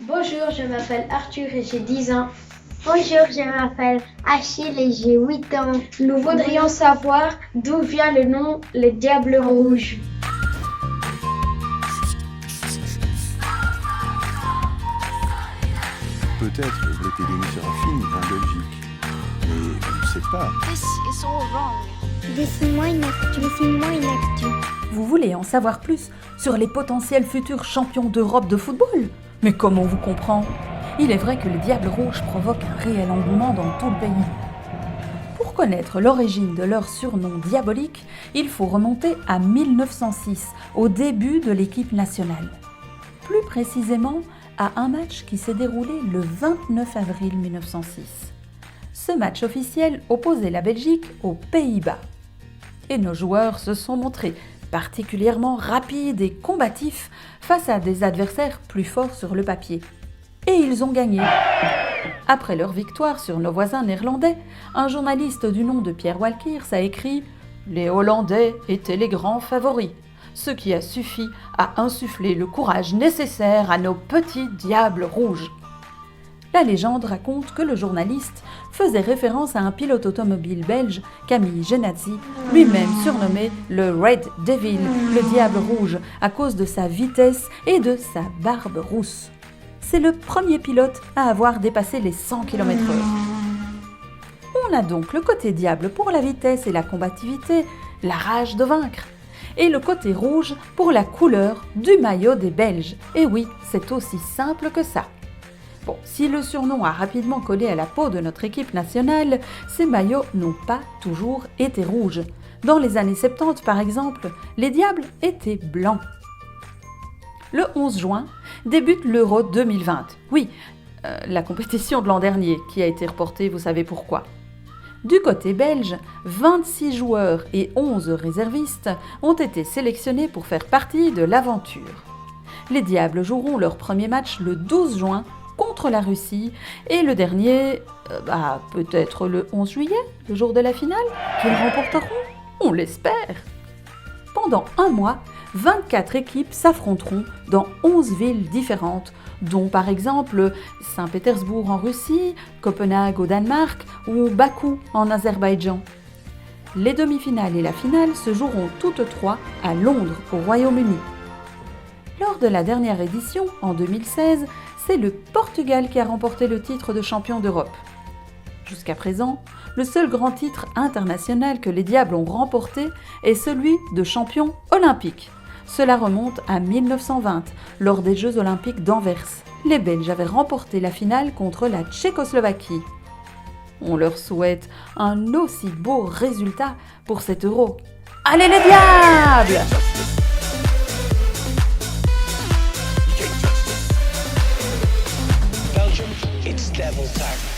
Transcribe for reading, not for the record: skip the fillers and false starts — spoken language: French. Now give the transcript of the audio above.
Bonjour, je m'appelle Arthur et j'ai 10 ans. Bonjour, je m'appelle Achille et j'ai 8 ans. Nous voudrions savoir d'où vient le nom les Diables Rouges. Peut-être vous l'avez donné sur un film en Belgique, mais on ne sait pas. This is all wrong. Dessine-moi une actu. Vous voulez en savoir plus sur les potentiels futurs champions d'Europe de football? Mais comment on vous comprend? Il est vrai que les Diables Rouges provoquent un réel engouement dans tout le pays. Pour connaître l'origine de leur surnom diabolique, il faut remonter à 1906, au début de l'équipe nationale. Plus précisément, à un match qui s'est déroulé le 29 avril 1906. Ce match officiel opposait la Belgique aux Pays-Bas. Et nos joueurs se sont montrés particulièrement rapides et combatifs face à des adversaires plus forts sur le papier. Et ils ont gagné. Après leur victoire sur nos voisins néerlandais, un journaliste du nom de Pierre Walkiers a écrit « Les Hollandais étaient les grands favoris », ce qui a suffi à insuffler le courage nécessaire à nos petits diables rouges. La légende raconte que le journaliste faisait référence à un pilote automobile belge, Camille Genazzi, lui-même surnommé le Red Devil, le diable rouge, à cause de sa vitesse et de sa barbe rousse. C'est le premier pilote à avoir dépassé les 100 km/h. On a donc le côté diable pour la vitesse et la combativité, la rage de vaincre, et le côté rouge pour la couleur du maillot des Belges. Et oui, c'est aussi simple que ça. Bon, si le surnom a rapidement collé à la peau de notre équipe nationale, ces maillots n'ont pas toujours été rouges. Dans les années 70, par exemple, les Diables étaient blancs. Le 11 juin débute l'Euro 2020. Oui, la compétition de l'an dernier qui a été reportée, vous savez pourquoi. Du côté belge, 26 joueurs et 11 réservistes ont été sélectionnés pour faire partie de l'aventure. Les Diables joueront leur premier match le 12 juin contre la Russie et le dernier, peut-être le 11 juillet, le jour de la finale, qu'ils remporteront, on l'espère. Pendant un mois, 24 équipes s'affronteront dans 11 villes différentes, dont par exemple Saint-Pétersbourg en Russie, Copenhague au Danemark ou Bakou en Azerbaïdjan. Les demi-finales et la finale se joueront toutes trois à Londres, au Royaume-Uni. Lors de la dernière édition, en 2016, c'est le Portugal qui a remporté le titre de champion d'Europe. Jusqu'à présent, le seul grand titre international que les Diables ont remporté est celui de champion olympique. Cela remonte à 1920, lors des Jeux olympiques d'Anvers. Les Belges avaient remporté la finale contre la Tchécoslovaquie. On leur souhaite un aussi beau résultat pour cet Euro. Allez les Diables! Belgium, it's devil time.